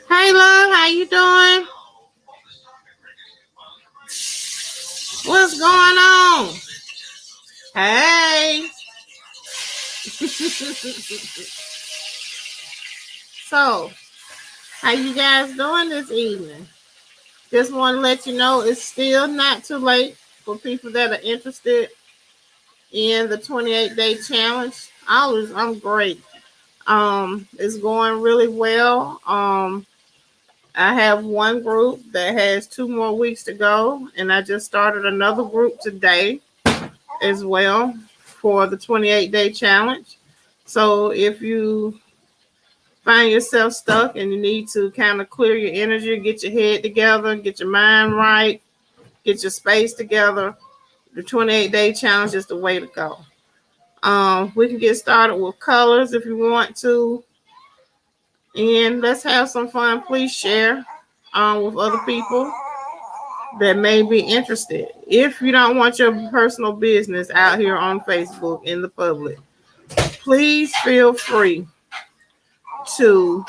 Hey, love, how you doing? What's going on? Hey. So, how you guys doing this evening? Just want to let you know it's still not too late for people that are interested in the 28-day challenge. I'm great. It's going really well. I have one group that has 2 more weeks to go, and I just started another group today as well for the 28-day challenge. So if you find yourself stuck and you need to kind of clear your energy, get your head together, get your mind right, get your space together, the 28-day challenge is the way to go. We can get started with colors if you want to, and let's have some fun. Please share with other people that may be interested. If you don't want your personal business out here on Facebook in the public, please feel free to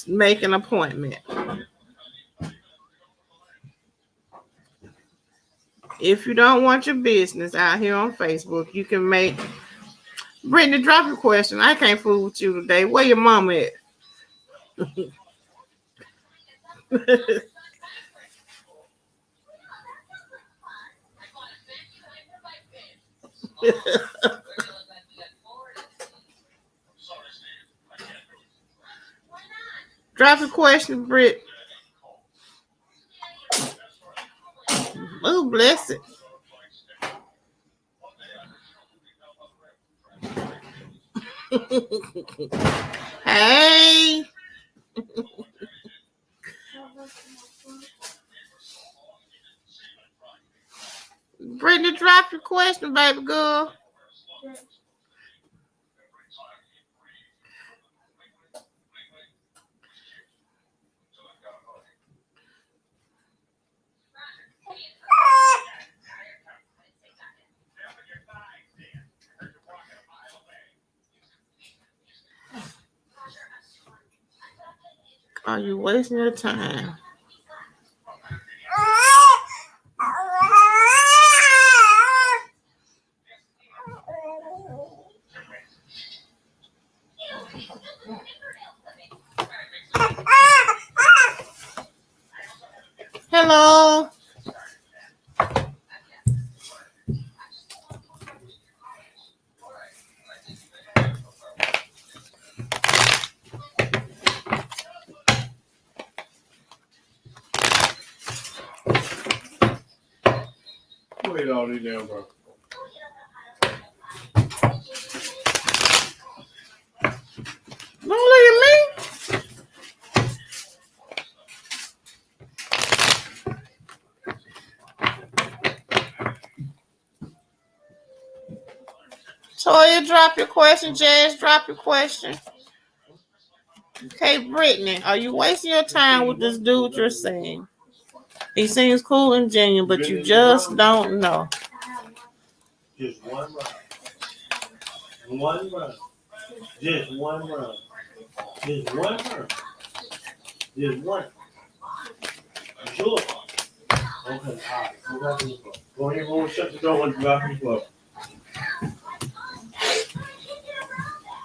make an appointment. If you don't want your business out here on Facebook, you can make Brittany drop your question. I can't fool with you today. Where your mama at? Drop a question, Britt. Oh, bless it. Hey, Brittany, drop your question, baby girl. Are you wasting your time? Hello. Wait all these down, bro. Don't look at me. Toya, drop your question. Jazz, drop your question. Okay, Brittany, are you wasting your time with this dude you're seeing? He seems cool and genuine, but you just don't know. Just one run. One run. Just one run. Just one run. Just one. Sure. Okay, all right. Go back in the book. Go ahead, go shut the door and go back in the book.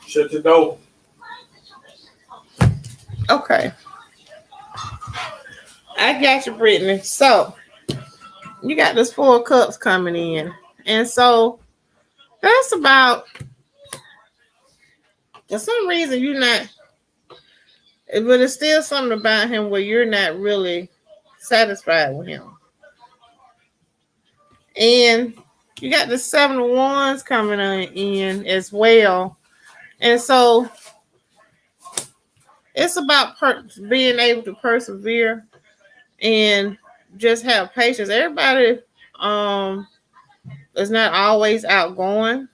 Shut the door. Okay. I got you, Brittany. So, you got this 4 cups coming in. And so, that's about, for some reason, you're not, but it's still something about him where you're not really satisfied with him. And you got the 7 of Wands coming in as well. And so, it's about being able to persevere and just have patience. Everybody is not always outgoing.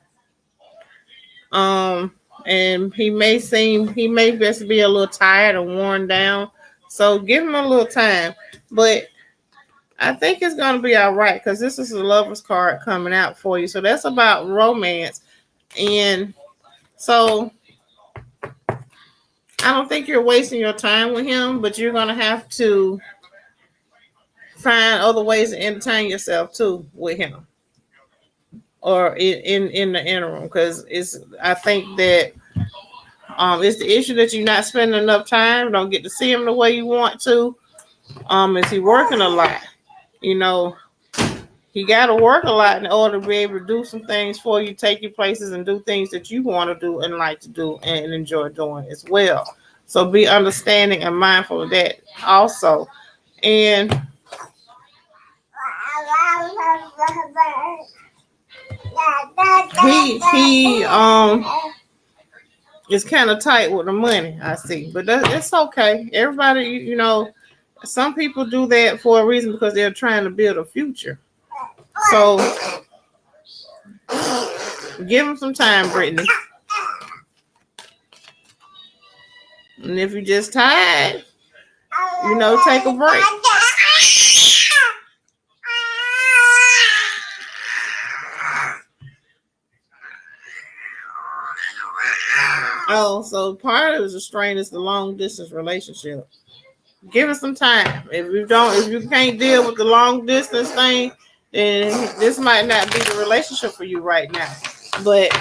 Um and he may just be a little tired and worn down. So give him a little time. But I think it's gonna be all right because this is a lover's card coming out for you. So that's about romance. And so I don't think you're wasting your time with him, but you're gonna have to find other ways to entertain yourself too with him, or in the interim, because it's. I think that it's the issue that you're not spending enough time, don't get to see him the way you want to. Is he working a lot? You know, he got to work a lot in order to be able to do some things for you, take you places, and do things that you want to do and like to do and enjoy doing as well. So be understanding and mindful of that also. And he is kind of tight with the money, I see, but it's okay. Everybody, you know, some people do that for a reason because they're trying to build a future. So give him some time, Brittany. And if you're just tired, you know, take a break. Oh, so part of the strain is the long distance relationship. Give it some time. If you can't deal with the long distance thing, then this might not be the relationship for you right now. But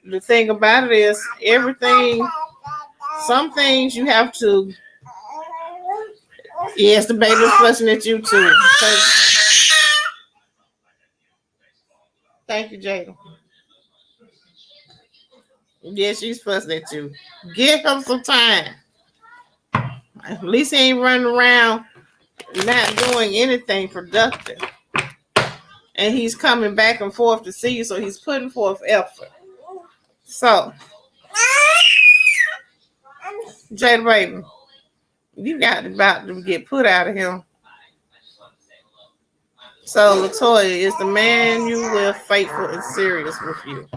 the thing about it is, some things you have to. Yes, the baby's fussing at you too. Thank you, Jada. Yeah, she's fussing at you. Give him some time. At least he ain't running around not doing anything productive. And he's coming back and forth to see you, so he's putting forth effort. So, Jada baby, you got about to get put out of here. So, Latoya, is the man you with faithful and serious with you?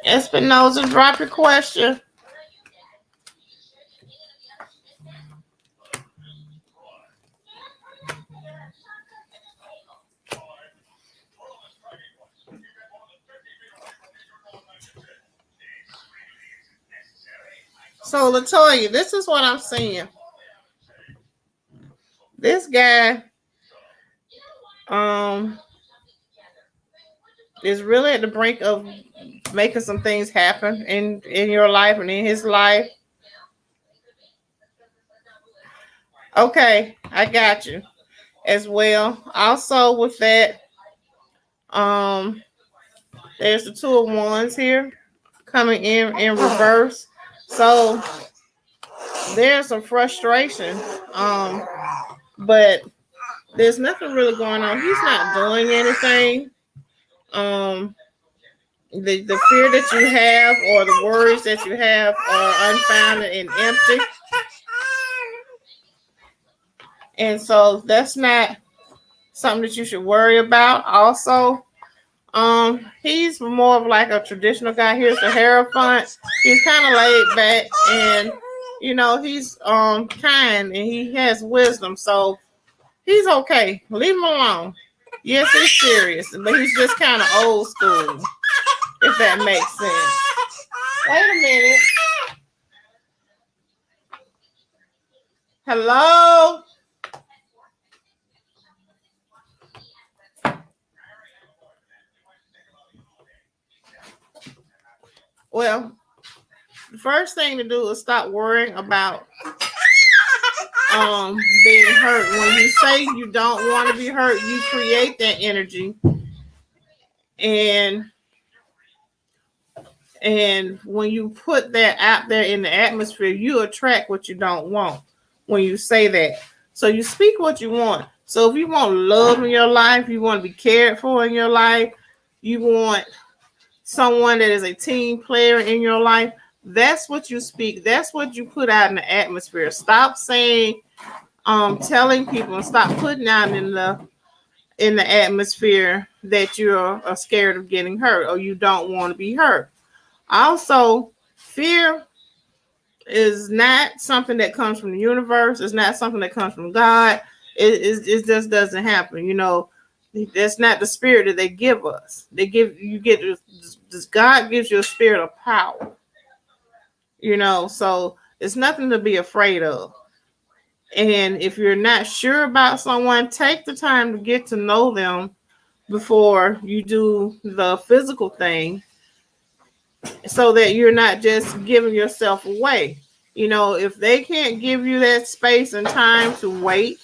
Espinoza, drop your question. So, Latoya, this is what I'm saying. This guy is really at the brink of making some things happen in your life and in his life. Okay, I got you as well. Also with that, there's the 2 of Wands here coming in reverse. So there's some frustration. But there's nothing really going on. He's not doing anything. The fear that you have or the worries that you have are unfounded and empty. And so that's not something that you should worry about. Also, he's more of like a traditional guy. Here's the Hierophant. He's kind of laid back, and you know, he's kind and he has wisdom. So he's okay. Leave him alone. Yes, he's serious, but he's just kind of old school, if that makes sense. Wait a minute. Hello? Well, the first thing to do is stop worrying about being hurt. When you say you don't want to be hurt, you create that energy, and when you put that out there in the atmosphere, you attract what you don't want when you say that. So you speak what you want. So if you want love in your life, you want to be cared for in your life, you want someone that is a team player in your life, that's what you speak. That's what you put out in the atmosphere. Stop saying, telling people, and stop putting out in the atmosphere that you're scared of getting hurt or you don't want to be hurt. Also, fear is not something that comes from the universe. It's not something that comes from God. It just doesn't happen. You know, that's not the spirit that they give us. They give you get this. God gives you a spirit of power. You know, so it's nothing to be afraid of. And if you're not sure about someone, take the time to get to know them before you do the physical thing, so that you're not just giving yourself away. You know, if they can't give you that space and time to wait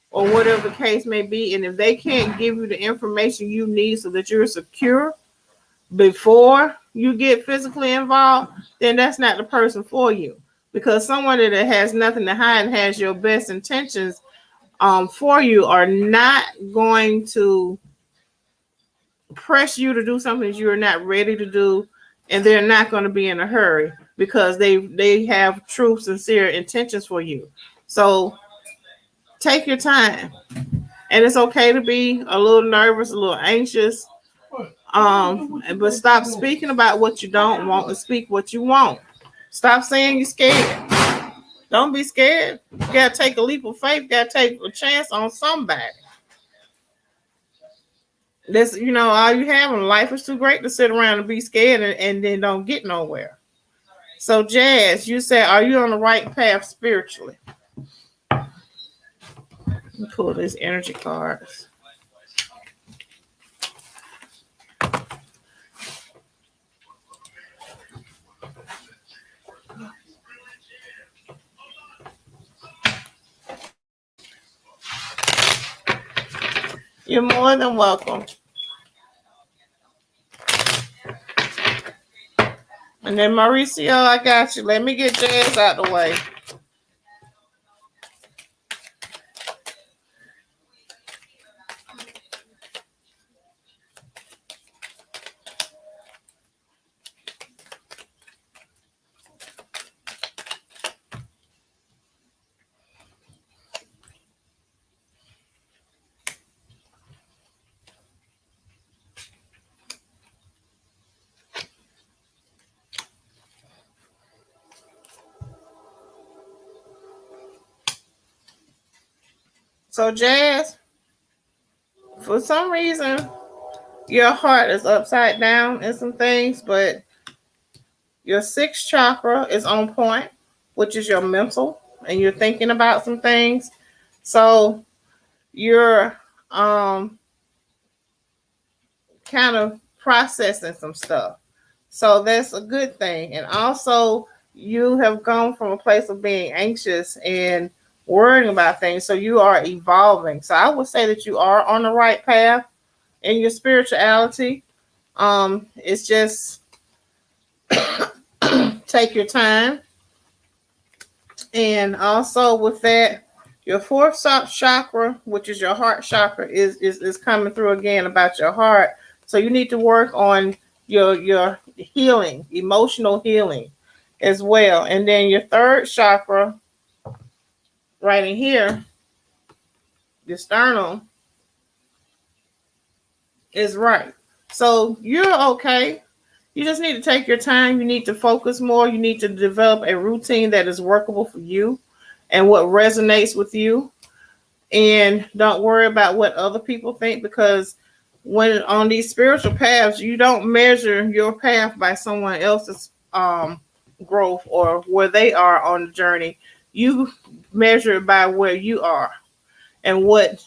or whatever the case may be, and if they can't give you the information you need so that you're secure before you get physically involved, then that's not the person for you. Because someone that has nothing to hide and has your best intentions for you are not going to press you to do something that you're not ready to do, and they're not going to be in a hurry because they have true sincere intentions for you. So take your time, and it's okay to be a little nervous, a little anxious, but stop speaking about what you don't want and speak what you want. Stop saying you're scared. Don't be scared. You gotta take a leap of faith. You gotta take a chance on somebody. This, you know, all you have in life is too great to sit around and be scared and then don't get nowhere. So, Jazz, you said, are you on the right path spiritually? Let me pull these energy cards. You're more than welcome. And then Mauricio, I got you. Let me get Jazz out the way. So, Jazz, for some reason, your heart is upside down in some things, but your sixth chakra is on point, which is your mental, and you're thinking about some things. So you're kind of processing some stuff. So that's a good thing. And also, you have gone from a place of being anxious and worrying about things. So you are evolving. So I would say that you are on the right path in your spirituality. It's just take your time. And also with that, your fourth chakra, which is your heart chakra, is coming through again about your heart. So you need to work on your healing, emotional healing as well. And then your third chakra, right in here, your sternum, is right. So you're okay. You just need to take your time. You need to focus more. You need to develop a routine that is workable for you and what resonates with you. And don't worry about what other people think, because when on these spiritual paths, you don't measure your path by someone else's growth or where they are on the journey. You measure it by where you are and what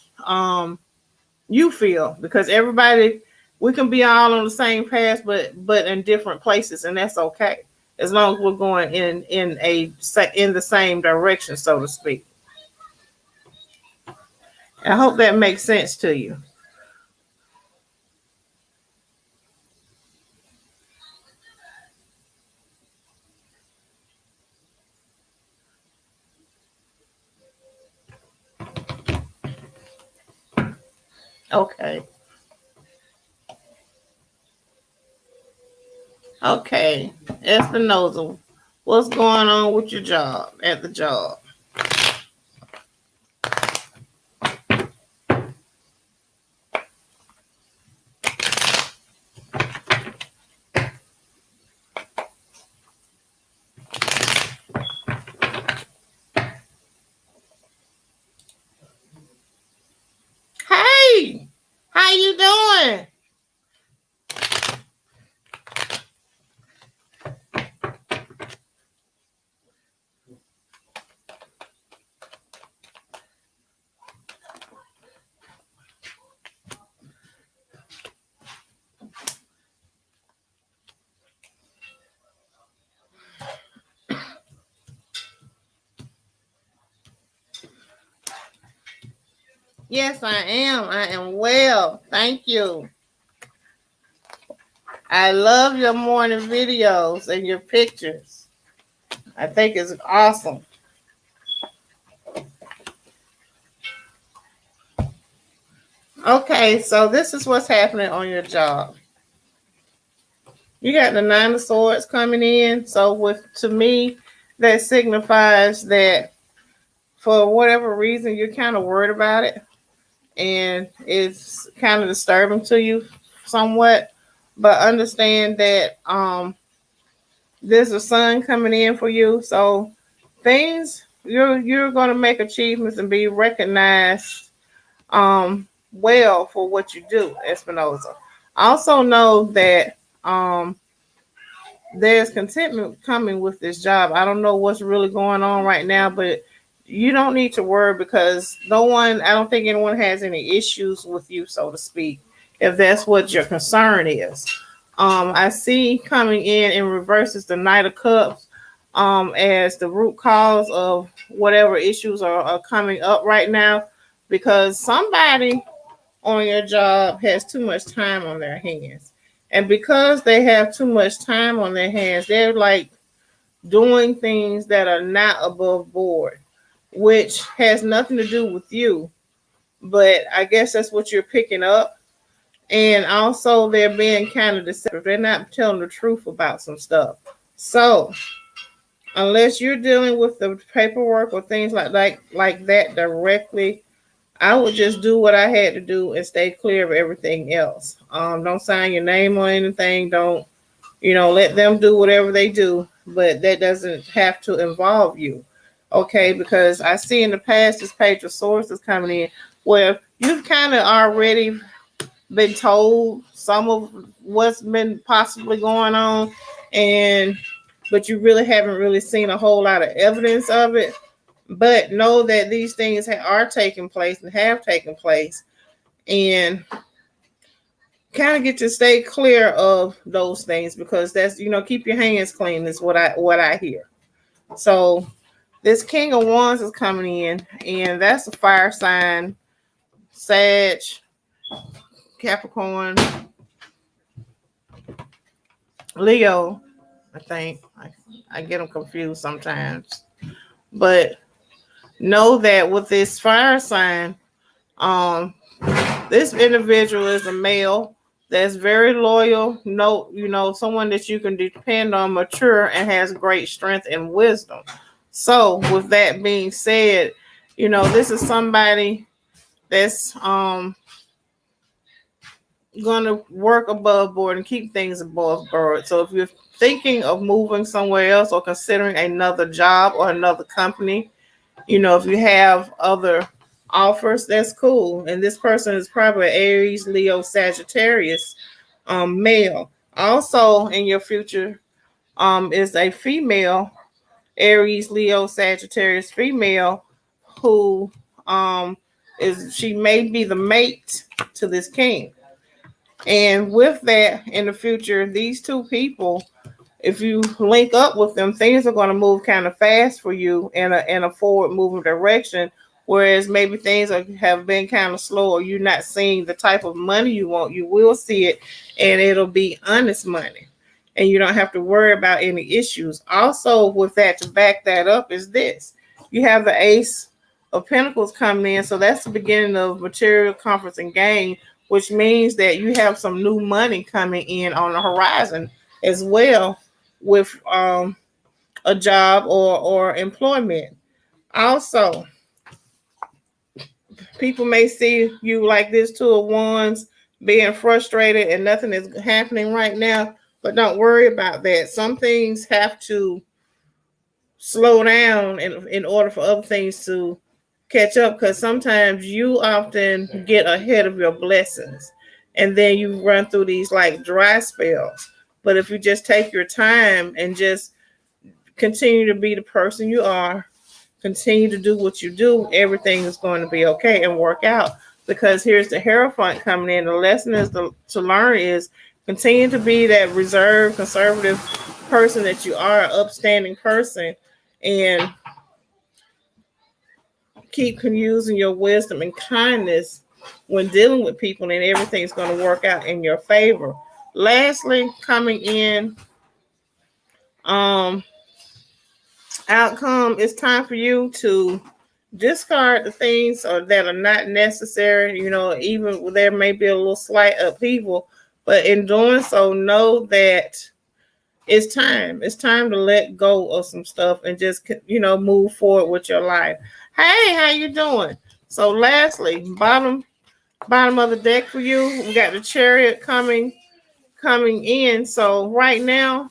you feel, because everybody, we can be all on the same path, but in different places, and that's okay as long as we're going in the same direction, so to speak. I hope that makes sense to you. Okay. Okay. Espinosa, what's going on with your job at the job? Hey, how you doing? Yes, I am. I am well. Thank you. I love your morning videos and your pictures. I think it's awesome. Okay, so this is what's happening on your job. You got the Nine of Swords coming in. So to me, that signifies that for whatever reason you're kind of worried about it, and it's kind of disturbing to you somewhat. But understand that there's a sun coming in for you, so things you're going to make achievements and be recognized well for what you do, Espinosa. Also know that there's contentment coming with this job. I don't know what's really going on right now, but you don't need to worry because I don't think anyone has any issues with you, so to speak, if that's what your concern is. I see coming in reverse is the Knight of Cups as the root cause of whatever issues are coming up right now, because somebody on your job has too much time on their hands. And because they have too much time on their hands, they're like doing things that are not above board, which has nothing to do with you. But I guess that's what you're picking up. And also, they're being kind of deceptive. They're not telling the truth about some stuff. So, unless you're dealing with the paperwork or things like that directly, I would just do what I had to do and stay clear of everything else. Don't sign your name on anything. Don't, let them do whatever they do, but that doesn't have to involve you. Okay, because I see in the past this Page of Swords is coming in where you've kind of already been told some of what's been possibly going on, but you really haven't really seen a whole lot of evidence of it. But know that these things are taking place and have taken place, and kind of get to stay clear of those things, because that's, keep your hands clean is what I hear. So this King of Wands is coming in, and that's a fire sign, Sag, Capricorn, Leo. I think I get them confused sometimes, but know that with this fire sign, this individual is a male that's very loyal, someone that you can depend on, mature, and has great strength and wisdom. So with that being said, this is somebody that's going to work above board and keep things above board. So if you're thinking of moving somewhere else or considering another job or another company, if you have other offers, that's cool. And this person is probably Aries, Leo, Sagittarius male. Also in your future is a female, Aries, Leo, Sagittarius female, who she may be the mate to this king. And with that, in the future, these two people, if you link up with them, things are going to move kind of fast for you in a forward moving direction. Whereas maybe things have been kind of slow, or you're not seeing the type of money you want. You will see it, and it'll be honest money, and you don't have to worry about any issues. Also, with that, to back that up, is this: you have the Ace of Pentacles coming in. So that's the beginning of material comforts and gain, which means that you have some new money coming in on the horizon as well with a job or employment. Also, people may see you like this Two of Wands, being frustrated and nothing is happening right now, but don't worry about that. Some things have to slow down in order for other things to catch up, because sometimes you often get ahead of your blessings and then you run through these like dry spells. But if you just take your time and just continue to be the person you are, continue to do what you do, everything is going to be okay and work out. Because here's the Hierophant coming in. The lesson is to learn is continue to be that reserved, conservative person that you are, an upstanding person, and keep using your wisdom and kindness when dealing with people, and everything's going to work out in your favor. Lastly, coming in, outcome, it's time for you to discard the things that are not necessary. You know, even there may be a little slight upheaval, but in doing so, know that it's time. It's time to let go of some stuff and just, you know, move forward with your life. Hey, how you doing? So lastly, bottom of the deck for you, we got the Chariot coming in. So right now,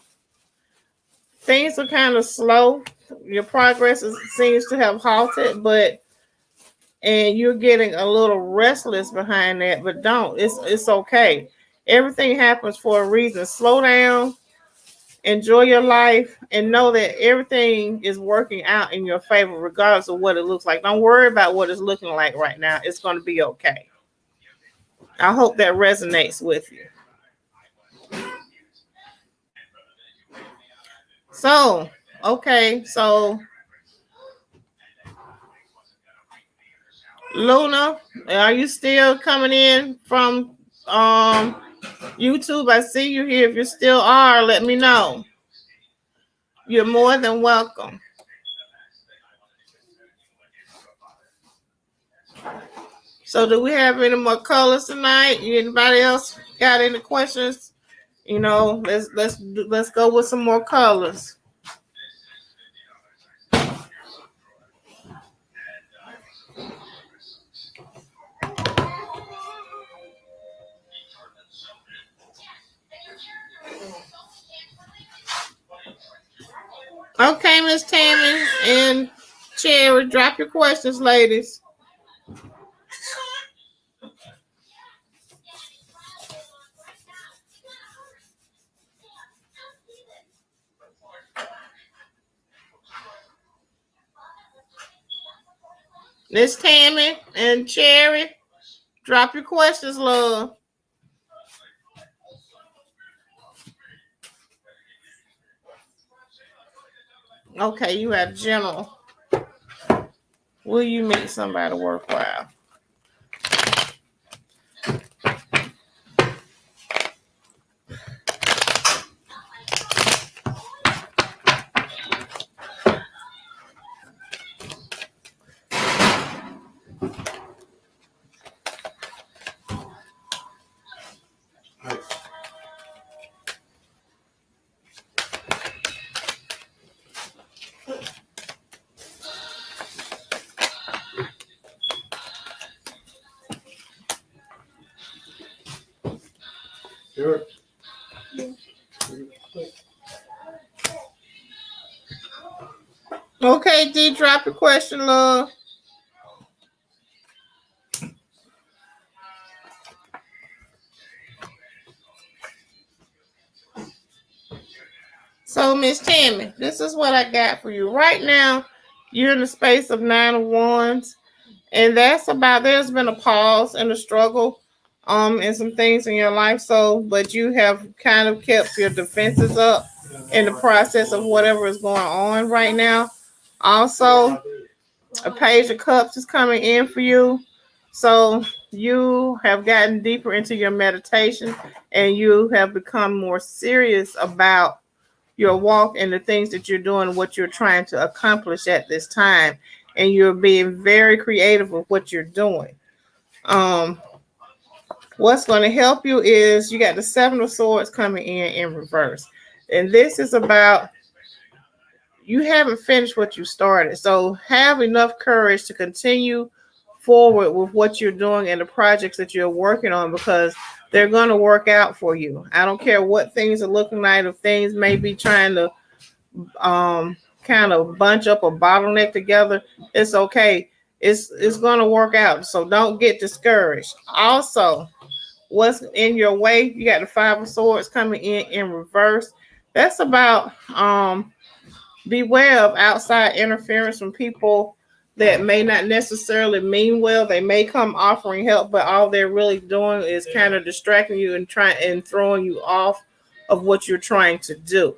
things are kind of slow. Your progress seems to have halted, and you're getting a little restless behind that, but don't. It's okay. Everything happens for a reason. Slow down, enjoy your life, and know that everything is working out in your favor, regardless of what it looks like. Don't worry about what it's looking like right now. It's going to be okay. I hope that resonates with you. So, okay, so Luna, are you still coming in from YouTube? I see you here. If you still are, let me know. You're more than welcome. So do we have any more colors tonight? Anybody else got any questions? You know, let's go with some more colors. Okay, Miss Tammy and Cherry, drop your questions, ladies. Miss Tammy and Cherry, drop your questions, love. Okay, you have general. Will you meet somebody worthwhile? Sure. Okay, D, drop your question, love. So, Miss Tammy, this is what I got for you. Right now, you're in the space of 9 of Wands, and that's about, there's been a pause and a struggle and some things in your life. So, but you have kind of kept your defenses up in the process of whatever is going on right now. Also, a Page of Cups is coming in for you. So you have gotten deeper into your meditation and you have become more serious about your walk and the things that you're doing, what you're trying to accomplish at this time. and you're being very creative with what you're doing. What's going to help you is you got the Seven of Swords coming in reverse. And this is about you haven't finished what you started. So have enough courage to continue forward with what you're doing and the projects that you're working on, because they're going to work out for you. I don't care what things are looking like. If things may be trying to kind of bunch up a bottleneck together, it's okay. It's going to work out. So don't get discouraged. Also, what's in your way? You got the Five of Swords coming in reverse. That's about beware of outside interference from people that may not necessarily mean well. They may come offering help, but all they're really doing is kind of distracting you and trying and throwing you off of what you're trying to do.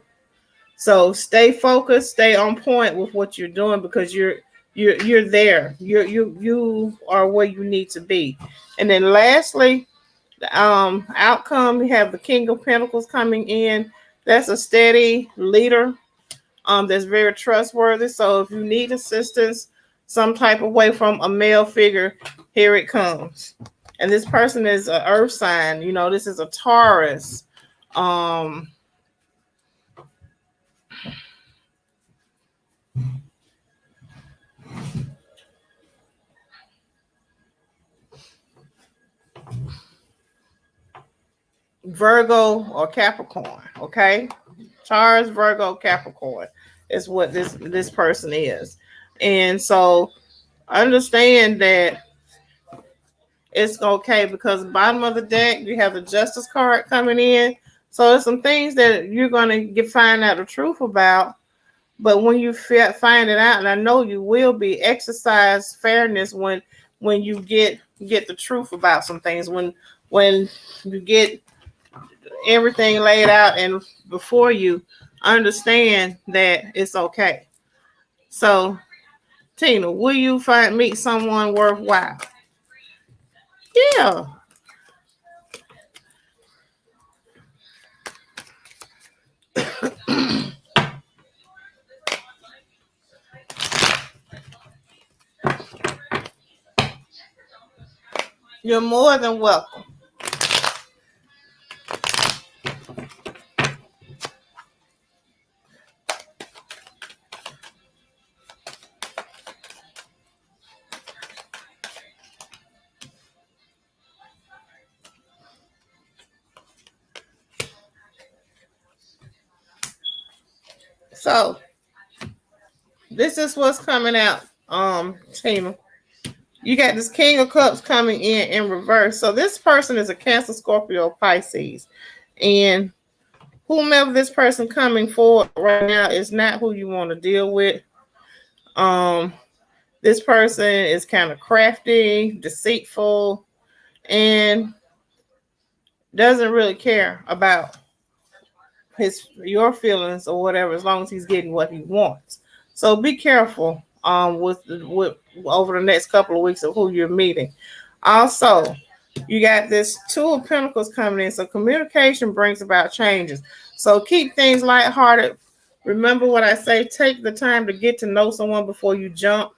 So stay focused, stay on point with what you're doing, because you're there. You are where you need to be. And then lastly, the outcome, you have the King of Pentacles coming in. That's a steady leader that's very trustworthy. So if you need assistance some type of way from a male figure, here it comes. And this person is an earth sign. You know, this is a Taurus. Virgo or Capricorn, okay? Taurus, Virgo, Capricorn is what this person is. And so understand that it's okay, because bottom of the deck, you have the Justice card coming in. So there's some things that you're going to find out the truth about. But when you find it out, and I know you will be, exercise fairness when you get the truth about some things. When you get everything laid out and before you, understand that it's okay. So, Tina, will you meet someone worthwhile? Yeah. You're more than welcome. So, this is what's coming out, Tina. You got this King of Cups coming in reverse. So this person is a Cancer, Scorpio, Pisces. And whomever this person coming forward right now is not who you want to deal with. This person is kind of crafty, deceitful, and doesn't really care about your feelings or whatever, as long as he's getting what he wants. So be careful with over the next couple of weeks of who you're meeting. Also, you got this Two of Pentacles coming in. So communication brings about changes. So keep things lighthearted. Remember what I say, take the time to get to know someone before you jump.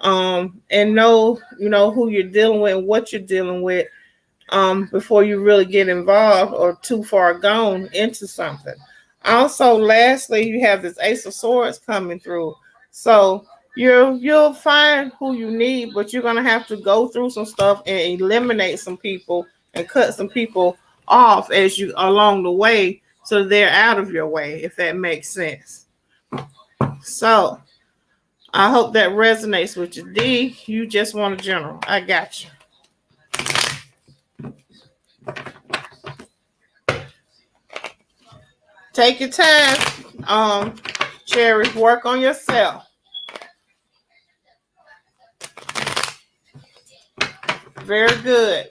And know who you're dealing with and what you're dealing with before you really get involved or too far gone into something. Also, lastly, you have this Ace of Swords coming through. So you'll find who you need, but you're gonna have to go through some stuff and eliminate some people and cut some people off as you along the way, so they're out of your way, if that makes sense. So I hope that resonates with you. D, you just want a general. I got you. Take your time, Cherry. Work on yourself. Very good.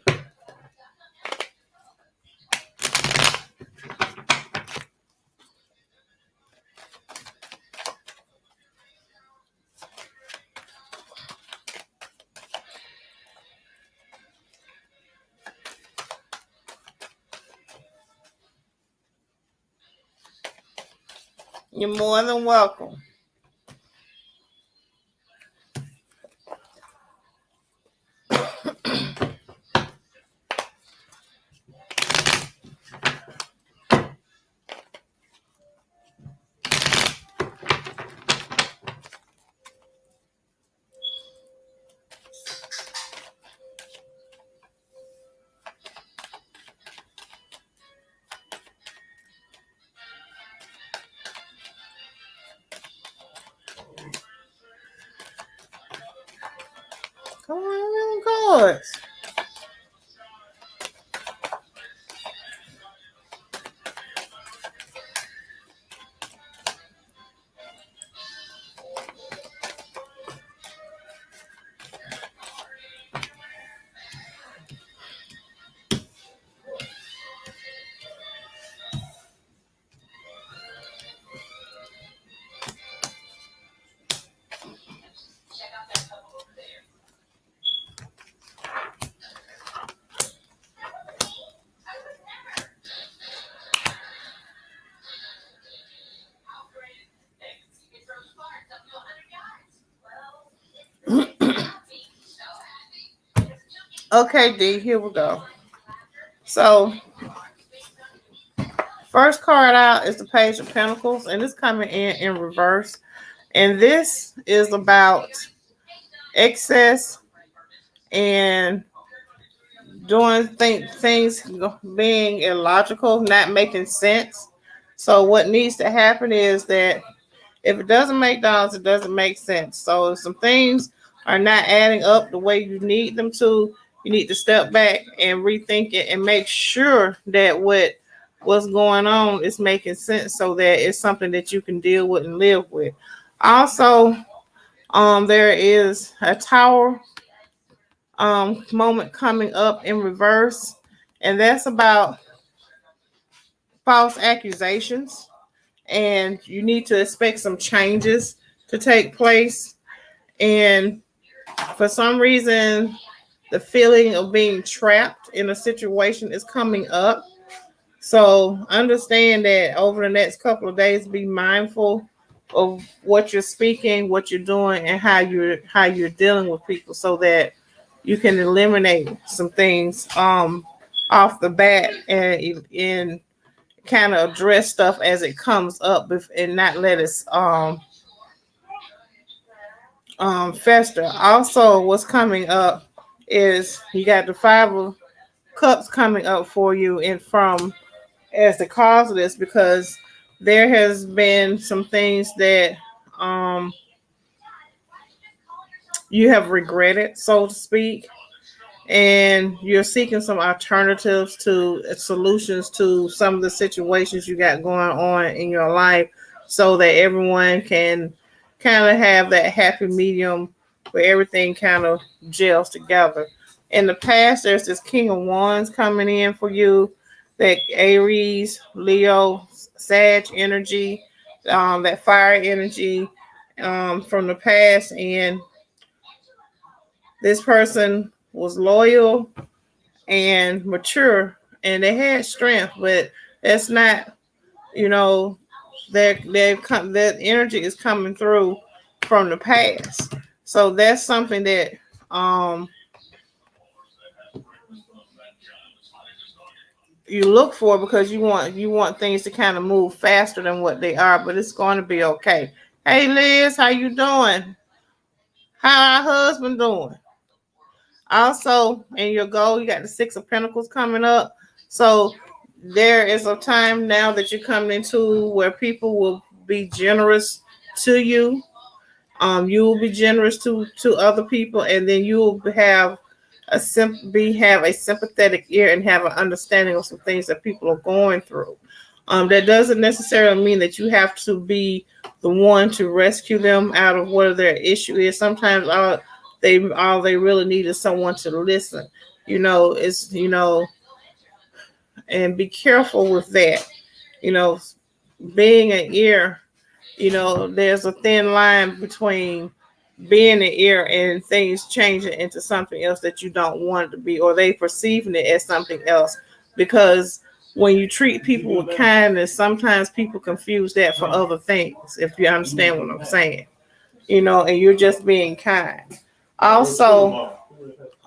You're more than welcome. Swords. Okay, D, here we go. So, first card out is the Page of Pentacles, and it's coming in reverse. And this is about excess and doing things being illogical, not making sense. So, what needs to happen is that if it doesn't make dollars, it doesn't make sense. So, if some things are not adding up the way you need them to, you need to step back and rethink it and make sure that what's going on is making sense so that it's something that you can deal with and live with. Also, there is a Tower moment coming up in reverse, and that's about false accusations, and you need to expect some changes to take place. And for some reason, the feeling of being trapped in a situation is coming up. So understand that over the next couple of days, be mindful of what you're speaking, what you're doing, and how you're dealing with people, so that you can eliminate some things off the bat and kind of address stuff as it comes up and not let it fester. Also, what's coming up is you got the Five of Cups coming up for you, and from as the cause of this, because there has been some things that you have regretted, so to speak, and you're seeking some alternatives to solutions to some of the situations you got going on in your life, so that everyone can kind of have that happy medium where everything kind of gels together. In the past, there's this King of Wands coming in for you, that Aries, Leo, Sag energy, that fire energy from the past. And this person was loyal and mature, and they had strength, but that's not, that energy is coming through from the past. So that's something that you look for, because you want things to kind of move faster than what they are, but it's going to be okay. Hey Liz, how you doing? How our husband doing? Also, in your goal, you got the Six of Pentacles coming up. So there is a time now that you're coming into where people will be generous to you. You will be generous to other people, and then you will have a sympathetic ear and have an understanding of some things that people are going through. That doesn't necessarily mean that you have to be the one to rescue them out of whatever their issue is. Sometimes all they really need is someone to listen. And be careful with that. Being an ear, there's a thin line between being an ear and things changing into something else that you don't want it to be, or they perceiving it as something else. Because when you treat people with kindness, sometimes people confuse that for other things, if you understand what I'm saying. And you're just being kind. Also,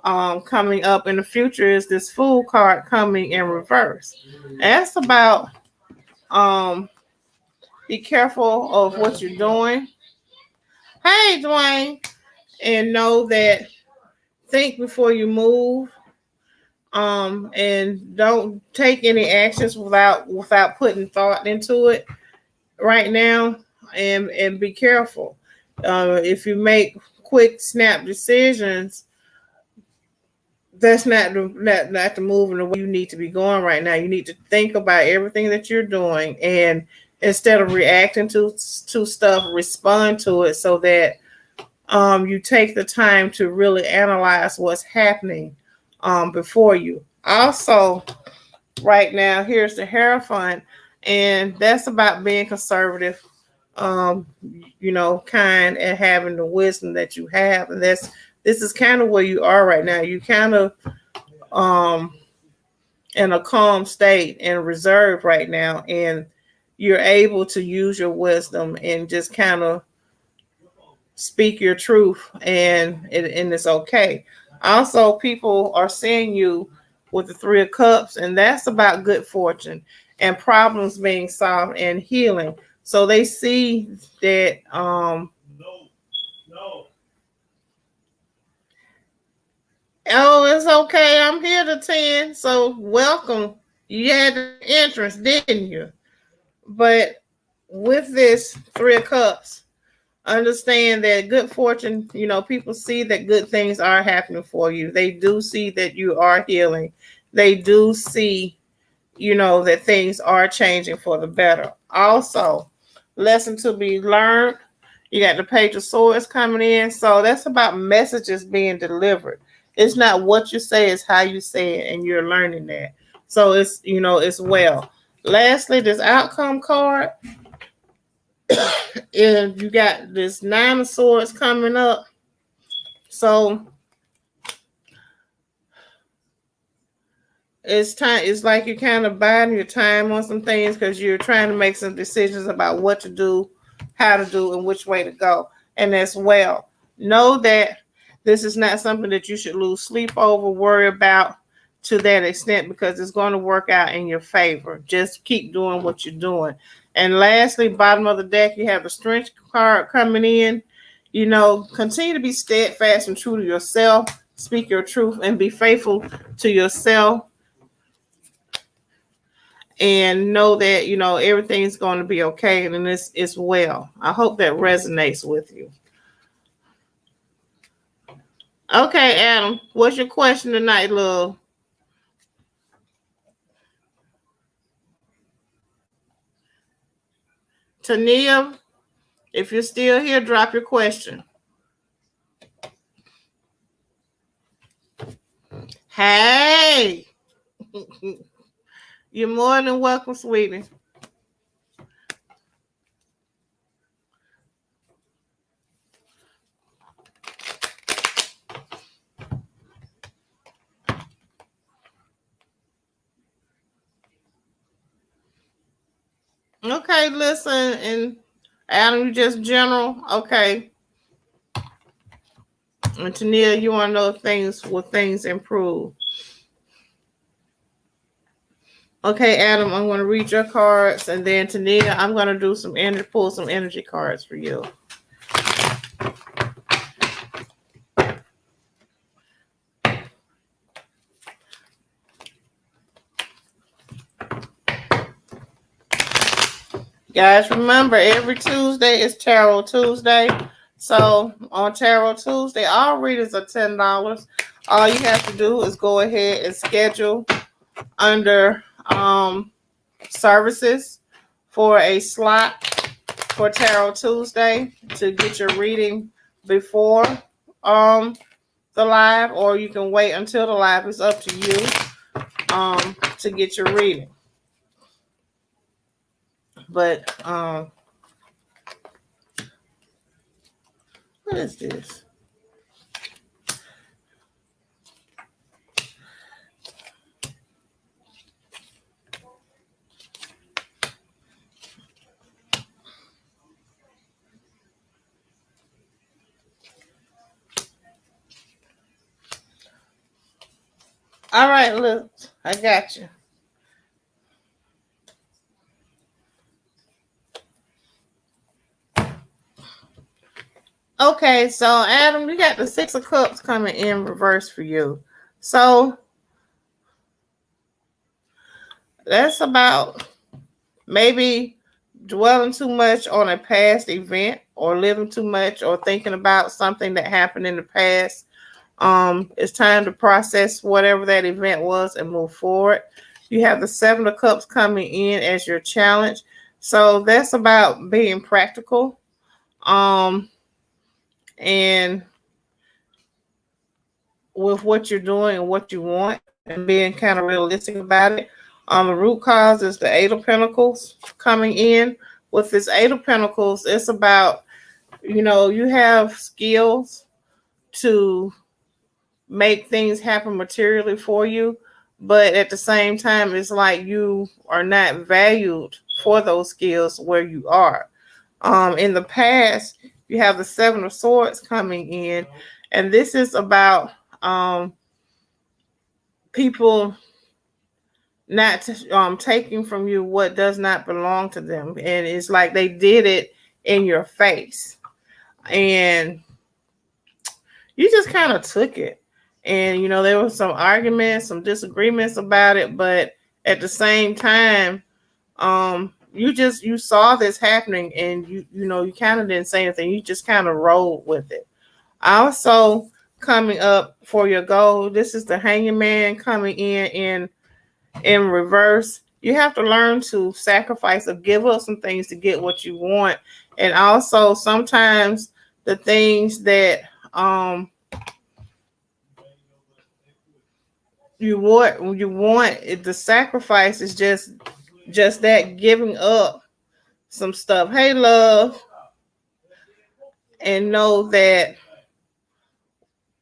coming up in the future is this Fool card coming in reverse. And that's about be careful of what you're doing. Hey, Dwayne. And know that, think before you move. And don't take any actions without putting thought into it right now. And be careful. If you make quick snap decisions, that's not the move in the way you need to be going right now. You need to think about everything that you're doing, and instead of reacting to stuff, respond to it so that you take the time to really analyze what's happening before you. Also, right now, here's the Hierophant, and that's about being conservative, kind, and having the wisdom that you have. And this is kind of where you are right now. You kind of in a calm state and reserved right now, and you're able to use your wisdom and just kind of speak your truth, and it's okay. Also, people are seeing you with the Three of Cups, and that's about good fortune and problems being solved and healing. So they see that oh, it's okay. I'm here to 10. So welcome. You had the entrance, didn't you? But with this Three of Cups, understand that good fortune, people see that good things are happening for you. They do see that you are healing. They do see, that things are changing for the better. Also, lesson to be learned. You got the Page of Swords coming in. So that's about messages being delivered. It's not what you say, it's how you say it, and you're learning that. So it's, it's well. Lastly, this outcome card. And you got this Nine of Swords coming up. So it's time. It's like you're kind of biding your time on some things because you're trying to make some decisions about what to do, how to do, and which way to go. And as well, know that this is not something that you should lose sleep over, worry about to that extent, because it's going to work out in your favor. Just keep doing what you're doing. And lastly, bottom of the deck, you have the Strength card coming in. Continue to be steadfast and true to yourself. Speak your truth and be faithful to yourself. And know that, everything's going to be okay, and it's well. I hope that resonates with you. Okay, Adam, what's your question tonight, love? Tania, if you're still here, drop your question. Hey, you're more than welcome, sweetie. Okay, listen, and Adam, you just general. Okay. And Tania, you want to know if things improve. Okay, Adam, I'm going to read your cards, and then Tania, I'm going to do pull some energy cards for you. Guys, remember, every Tuesday is Tarot Tuesday. So on Tarot Tuesday, all readings are $10. All you have to do is go ahead and schedule under services for a slot for Tarot Tuesday to get your reading before the live, or you can wait until the live. It's up to you to get your reading. But what is this? All right, look, I got you. Okay, so Adam, you got the Six of Cups coming in reverse for you. So that's about maybe dwelling too much on a past event, or living too much, or thinking about something that happened in the past. It's time to process whatever that event was and move forward. You have the Seven of Cups coming in as your challenge. So that's about being practical. And with what you're doing and what you want and being kind of realistic about it. The root cause is the Eight of Pentacles coming in. With this Eight of Pentacles, it's about, you have skills to make things happen materially for you, but at the same time, it's like you are not valued for those skills where you are. In the past, you have the Seven of Swords coming in, and this is about people not taking from you what does not belong to them, and it's like they did it in your face, and you just kind of took it. And there was some arguments, some disagreements about it, but at the same time, you saw this happening, and you kind of didn't say anything. You just kind of rolled with it. Also, coming up for your goal, this is the Hanging Man coming in reverse. You have to learn to sacrifice or give up some things to get what you want. And also sometimes the things that you want, the sacrifice is just that, giving up some stuff. Hey, love. And know that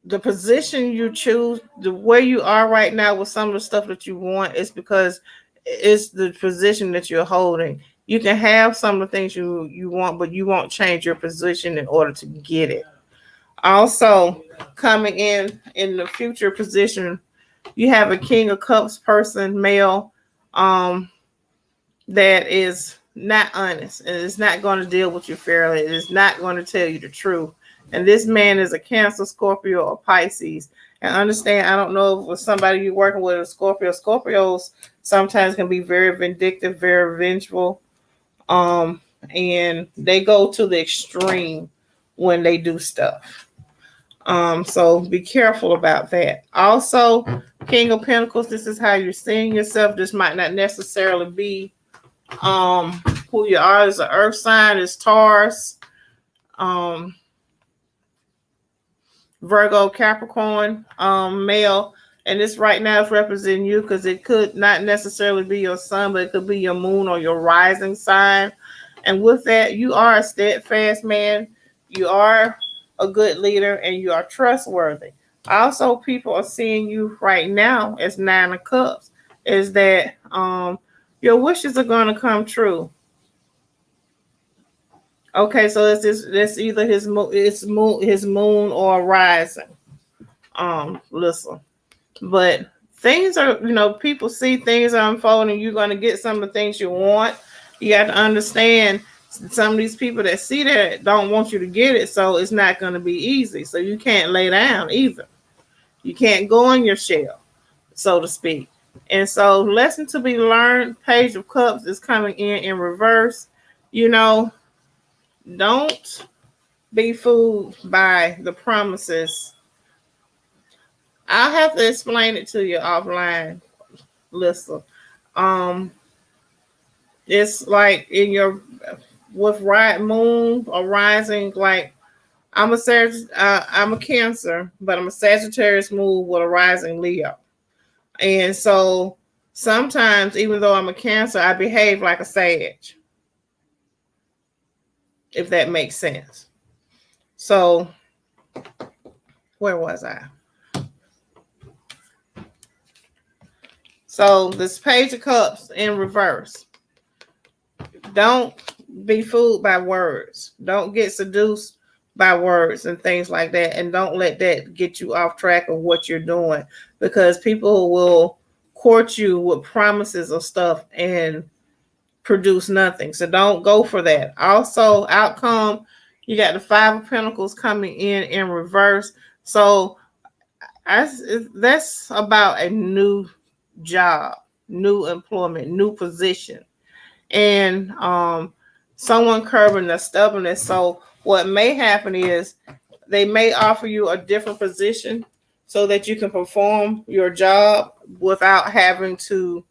the position you choose, the way you are right now with some of the stuff that you want, is because it's the position that you're holding. You can have some of the things you want, but you won't change your position in order to get it. Also, coming in the future position, you have a King of Cups person, male, that is not honest and is not going to deal with you fairly. It is not going to tell you the truth. And this man is a Cancer, Scorpio, or Pisces. And understand, I don't know if with somebody you're working with a Scorpio. Scorpios sometimes can be very vindictive, very vengeful. And they go to the extreme when they do stuff. So be careful about that. Also, King of Pentacles, this is how you're seeing yourself. This might not necessarily be who you are as an earth sign. Is Taurus, Virgo, Capricorn, male. And this right now is representing you, because it could not necessarily be your sun, but it could be your moon or your rising sign. And with that, you are a steadfast man. You are a good leader, and you are trustworthy. Also, people are seeing you right now as Nine of Cups. Is that your wishes are going to come true. Okay, so it's either his moon or rising. Listen, but things are, people see things are unfolding. You're going to get some of the things you want. You have to understand, some of these people that see that don't want you to get it, so it's not going to be easy. So you can't lay down either. You can't go in your shell, so to speak. And so, lesson to be learned, Page of Cups is coming in reverse. Don't be fooled by the promises. I'll have to explain it to you offline. Listen, it's like in your with moon or rising. Like I'm a Cancer, but I'm a Sagittarius moon with a rising Leo, and so sometimes, even though I'm a Cancer, I behave like a Sag. If that makes sense. So, where was I? So, this Page of Cups in reverse. Don't be fooled by words. Don't get seduced by words and things like that. And don't let that get you off track of what you're doing, because people will court you with promises of stuff and produce nothing. So don't go for that. Also, outcome, you got the Five of Pentacles coming in reverse. So that's about a new job, new employment, new position, and someone curbing the stubbornness. So what may happen is they may offer you a different position, so that you can perform your job without having to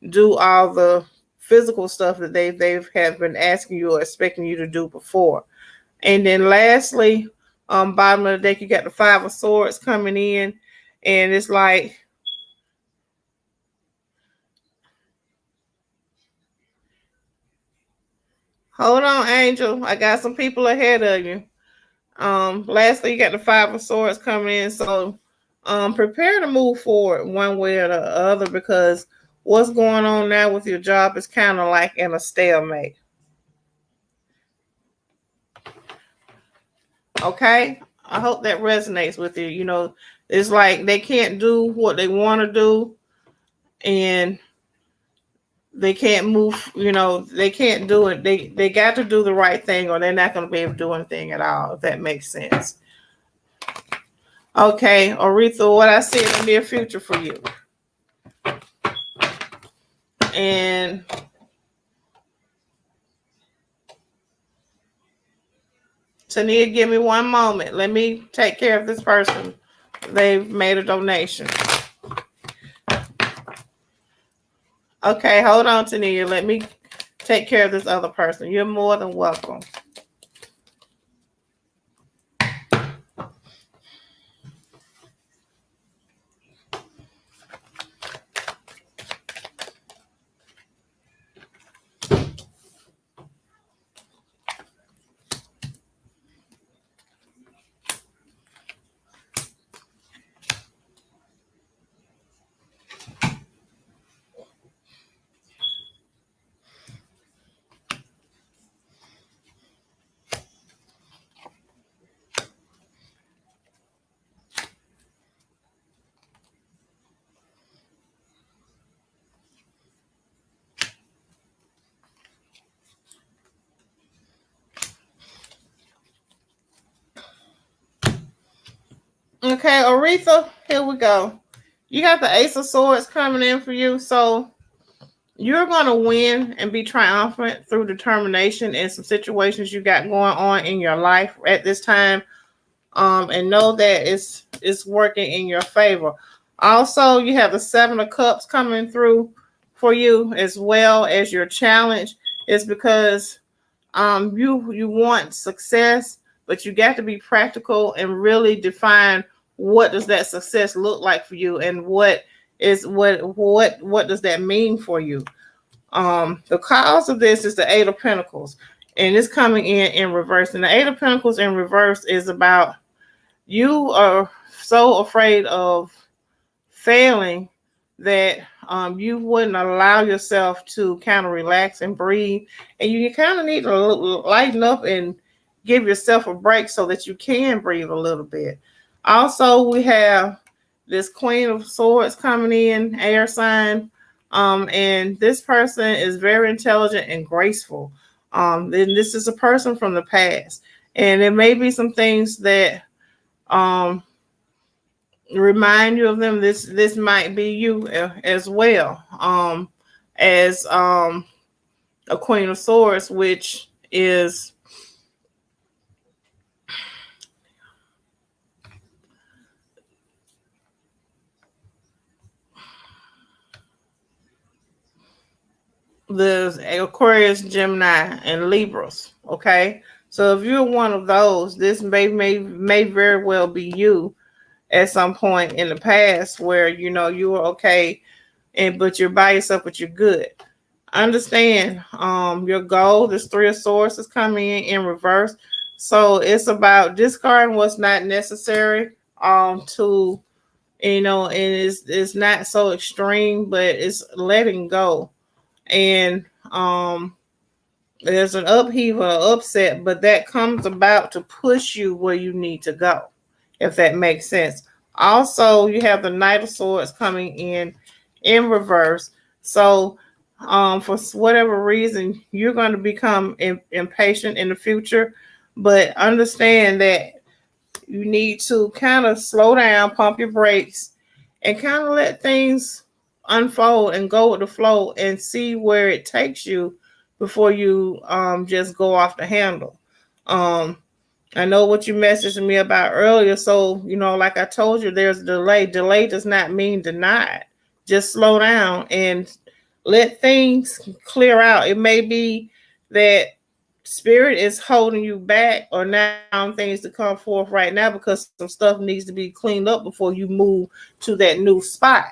do all the physical stuff that they've have been asking you or expecting you to do before. And then lastly, bottom of the deck, you got the Five of Swords coming in, and it's like, hold on, Angel, I got some people ahead of you. Lastly, you got the Five of Swords coming in, so prepare to move forward one way or the other, because what's going on now with your job is kind of like in a stalemate. Okay, I hope that resonates with you. You know, it's like they can't do what they want to do, and they can't move. You know, they can't do it. They got to do the right thing, or they're not going to be able to do anything at all. If that makes sense. Okay, Aretha, what I see in the near future for you, and Tania, give me one moment. Let me take care of this person. They've made a donation. Okay, hold on, Tania. Let me take care of this other person. You're more than welcome. Okay, Aretha, here we go. You got the Ace of Swords coming in for you, so you're going to win and be triumphant through determination in some situations you got going on in your life at this time, and know that it's working in your favor. Also, you have the Seven of Cups coming through for you, as well as your challenge is because you want success, but you got to be practical and really define what does that success look like for you, and what does that mean for you. The cause of this is the Eight of Pentacles, and it's coming in reverse. And the Eight of Pentacles in reverse is about you are so afraid of failing that you wouldn't allow yourself to kind of relax and breathe, and you kind of need to lighten up and give yourself a break so that you can breathe a little bit. Also, we have this Queen of Swords coming in, air sign, and this person is very intelligent and graceful. Then this is a person from the past, and there may be some things that remind you of them. This might be you as well, as a Queen of Swords, which is the Aquarius, Gemini, and Libras. Okay, so if you're one of those, this may very well be you at some point in the past, where you know you were okay, but you're by yourself, but you're good. Understand, your goal, this Three of Swords is coming in reverse, so it's about discarding what's not necessary, to, you know, and it's not so extreme, but it's letting go. And there's an upheaval, upset, but that comes about to push you where you need to go, if that makes sense. Also, you have the Knight of Swords coming in reverse. So for whatever reason, you're going to become impatient in the future, but understand that you need to kind of slow down, pump your brakes, and kind of let things unfold and go with the flow and see where it takes you before you just go off the handle. I know what you messaged me about earlier. So, like I told you, there's a delay. Delay does not mean denied. Just slow down and let things clear out. It may be that spirit is holding you back or now things to come forth right now because some stuff needs to be cleaned up before you move to that new spot.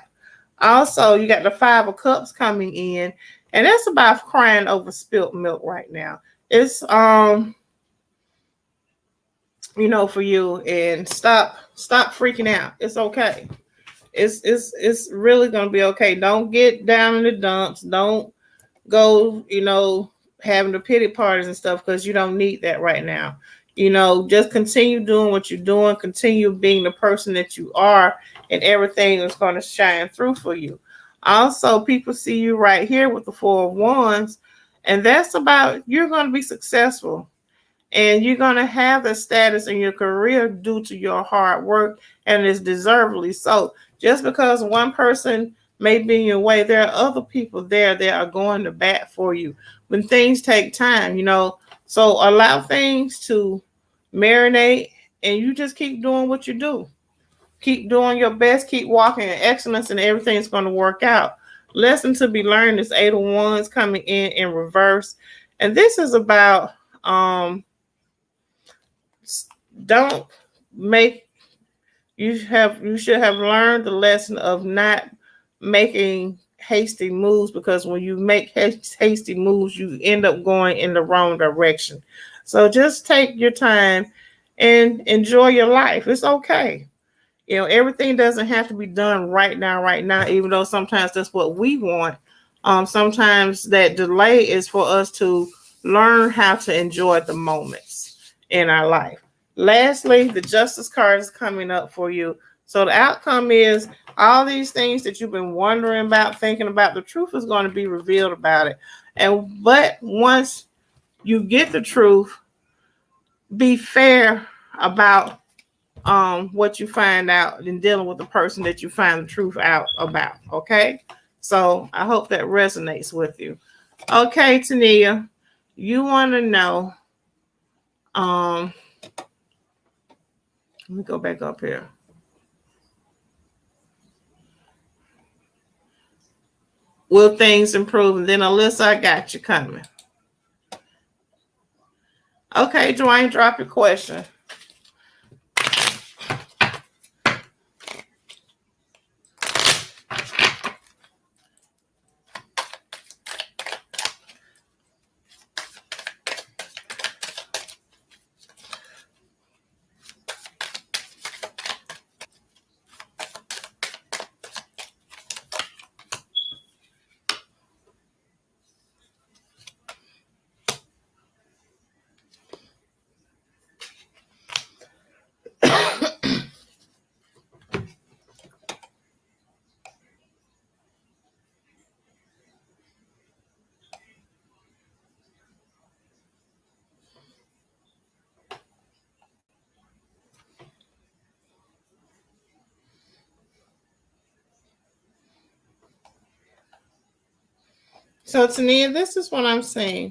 Also, you got the Five of Cups coming in, and that's about crying over spilt milk right now. It's for you, and stop freaking out. It's okay. It's really gonna be okay. Don't get down in the dumps. Don't go, having the pity parties and stuff because you don't need that right now. Just continue doing what you're doing, continue being the person that you are, and everything is going to shine through for you. Also, people see you right here with the Four of Wands, and that's about you're going to be successful and you're going to have the status in your career due to your hard work, and it's deservedly so. Just because one person may be in your way, there are other people there that are going to bat for you when things take time, so allow things to marinate, and you just keep doing what you do. Keep doing your best, keep walking in excellence, and everything's going to work out. Lesson to be learned is Eight of Wands coming in reverse, and this is about don't make you should have learned the lesson of not making hasty moves, because when you make hasty moves you end up going in the wrong direction. So just take your time and enjoy your life. It's okay. Everything doesn't have to be done right now, even though sometimes that's what we want. Sometimes that delay is for us to learn how to enjoy the moments in our life. Lastly, the Justice card is coming up for you. So the outcome is all these things that you've been wondering about, thinking about, the truth is going to be revealed about it. But once you get the truth, be fair about what you find out in dealing with the person that you find the truth out about. Okay, so I hope that resonates with you. Okay, Tania, you want to know let me go back up here. Will things improve? And then Alyssa, I got you coming. Okay, Dwayne, drop your question. So, Tania, this is what I'm saying.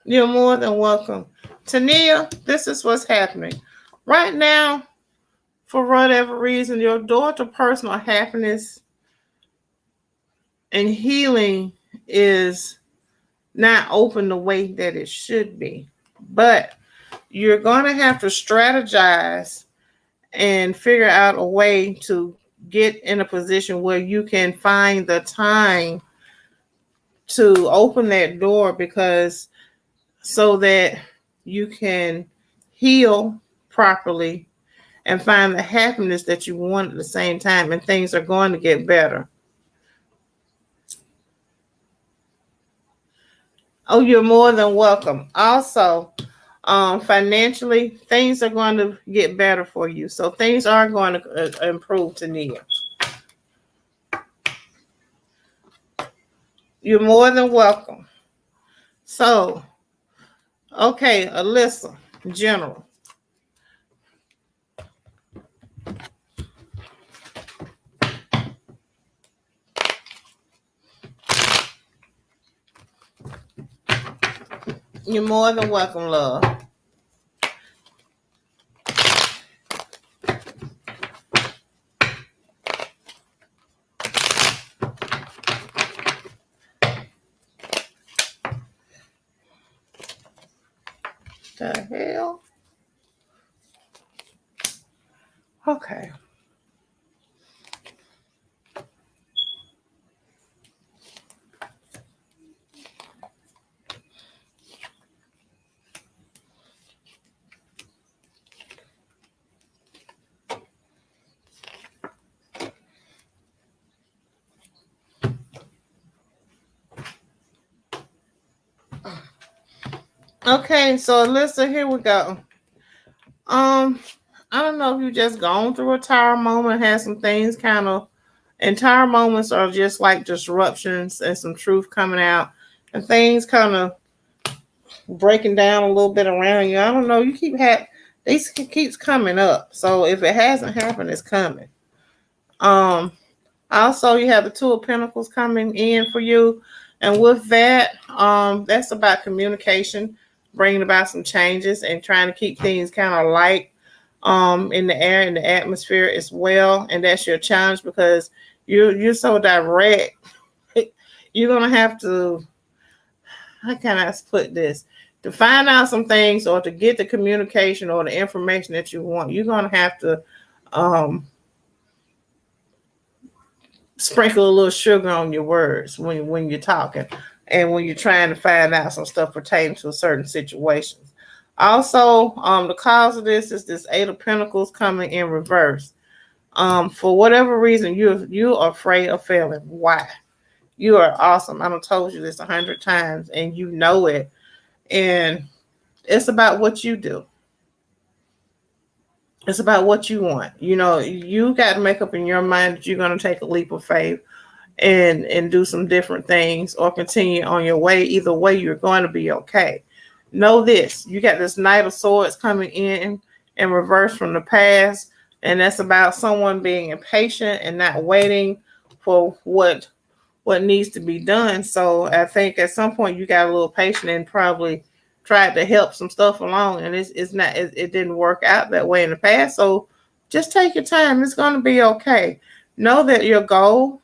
You're more than welcome. Tania, this is what's happening. Right now, for whatever reason, your door to personal happiness and healing is not open the way that it should be. But you're going to have to strategize and figure out a way to get in a position where you can find the time to open that door, because so that you can heal properly and find the happiness that you want at the same time, and things are going to get better. Oh, you're more than welcome. Also, financially, things are going to get better for you. So things are going to improve, Tania. You're more than welcome. So, okay, Alyssa, general. You're more than welcome, love. The hell? Okay. Okay, so Alyssa, here we go. I don't know if you just gone through a tire moment, had some things kind of, and tire moments are just like disruptions and some truth coming out, and things kind of breaking down a little bit around you. I don't know. You these keeps coming up. So if it hasn't happened, it's coming. Also you have the Two of Pentacles coming in for you, and with that, that's about communication, bringing about some changes and trying to keep things kind of light in the air, in the atmosphere as well. And that's your challenge because you're so direct. You're gonna have to, how can I put this? To find out some things or to get the communication or the information that you want, you're gonna have to sprinkle a little sugar on your words when you're talking and when you're trying to find out some stuff pertaining to certain situations. Also, the cause of this is this Eight of Pentacles coming in reverse. For whatever reason, you are afraid of failing. Why? You are awesome. I've told you this 100 times, and you know it. And it's about what you do. It's about what you want. You know, you got to make up in your mind that you're going to take a leap of faith and do some different things or continue on your way. Either way, you're going to be okay. Know this. You got this Knight of Swords coming in reverse from the past. And that's about someone being impatient and not waiting for what needs to be done. So I think at some point you got a little patient and probably tried to help some stuff along, and it didn't work out that way in the past. So just take your time. It's going to be okay. Know that your goal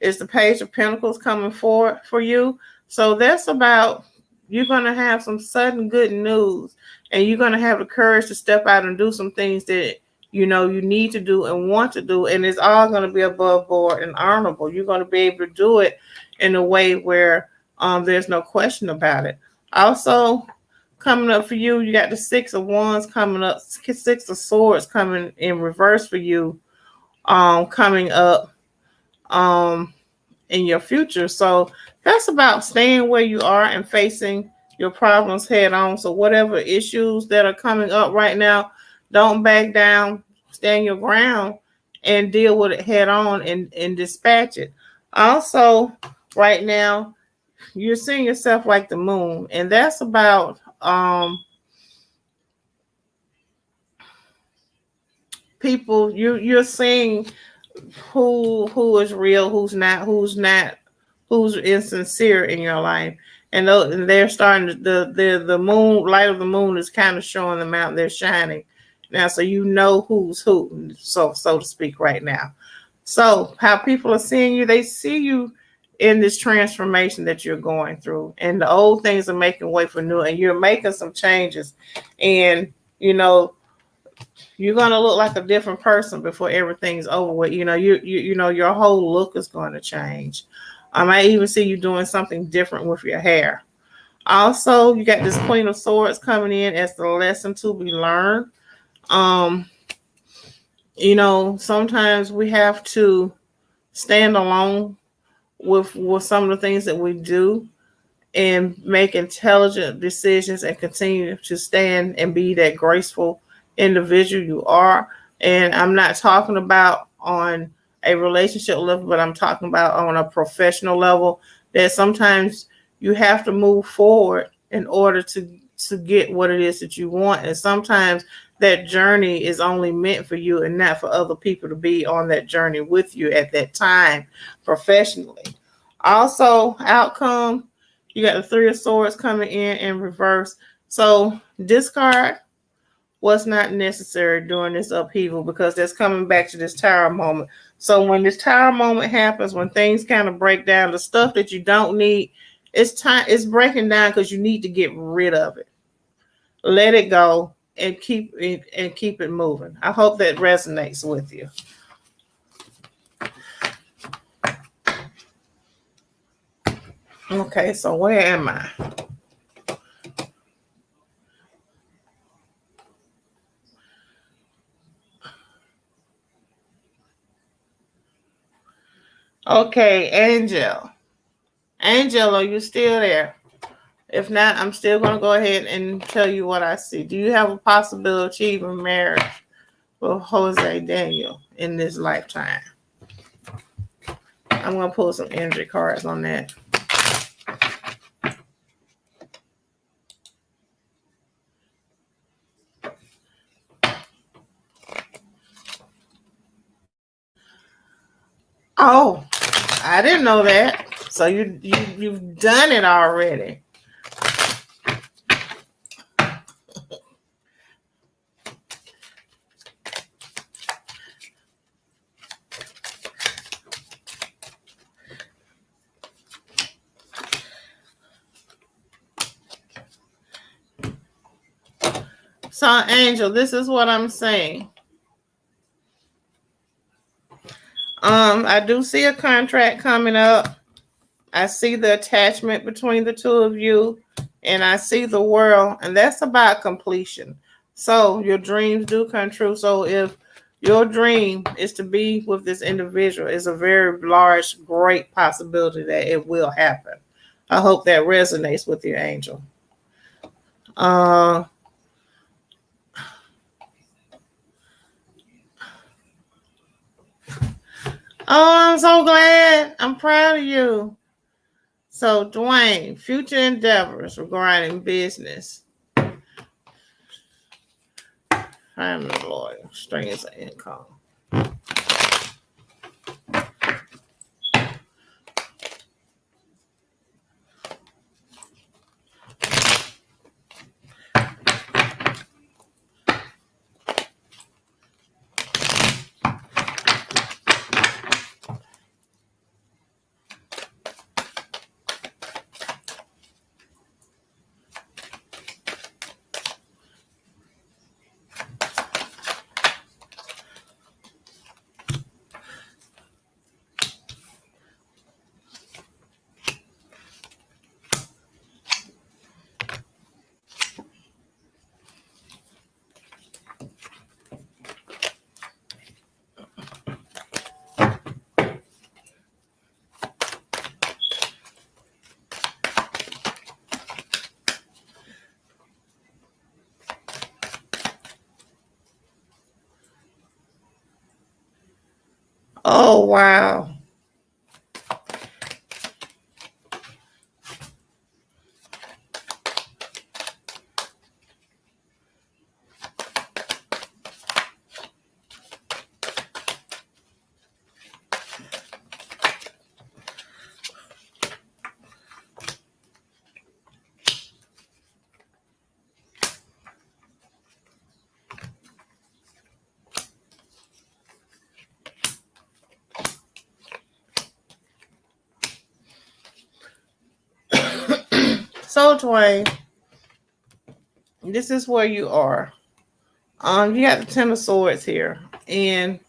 is the Page of Pentacles coming forward for you. So that's about, you're going to have some sudden good news, and you're going to have the courage to step out and do some things that you know you need to do and want to do, and it's all going to be above board and honorable. You're going to be able to do it in a way where there's no question about it. Also, coming up for you, you got the Six of Wands coming up, Six of Swords coming in reverse for you, coming up in your future. So that's about staying where you are and facing your problems head on. So whatever issues that are coming up right now, don't back down, stand your ground and deal with it head on and dispatch it. Also, right now, you're seeing yourself like the moon, and that's about people. You're seeing who is real, who's insincere in your life, and they're starting to, the moon light of the moon is kind of showing them out. They're shining now, so you know who's who, so to speak, right now. So how people are seeing you, they see you in this transformation that you're going through, and the old things are making way for new, and you're making some changes, and you know you're gonna look like a different person before everything's over with. You know, you know your whole look is going to change. I might even see you doing something different with your hair. Also, you got this Queen of Swords coming in as the lesson to be learned. You know, sometimes we have to stand alone with some of the things that we do and make intelligent decisions and continue to stand and be that graceful individual you are. And I'm not talking about on a relationship level, but I'm talking about on a professional level, that sometimes you have to move forward in order to get what it is that you want. And sometimes that journey is only meant for you and not for other people to be on that journey with you at that time professionally. Also, outcome, You got the Three of Swords coming in reverse. So discard what's not necessary during this upheaval, because that's coming back to this Tower moment. So when this Tower moment happens, when things kind of break down, the stuff that you don't need, it's breaking down because you need to get rid of it. Let it go and keep it moving. I hope that resonates with you. Okay, so where am I? Okay, Angel. Angel, are you still there? If not, I'm still going to go ahead and tell you what I see. Do you have a possibility of achieving marriage with Jose Daniel in this lifetime? I'm going to pull some energy cards on that. Oh, I didn't know that. So you've done it already. So, Angel, this is what I'm saying. I do see a contract coming up. I see the attachment between the two of you, and I see the world, and that's about completion. So your dreams do come true. So if your dream is to be with this individual, it's a very large, great possibility that it will happen. I hope that resonates with you, Angel. Oh, I'm so glad. I'm proud of you. So, Dwayne, future endeavors regarding business. I'm loyal. Streams of income. Oh, wow. So, Dwayne, this is where you are. You got the Ten of Swords here, and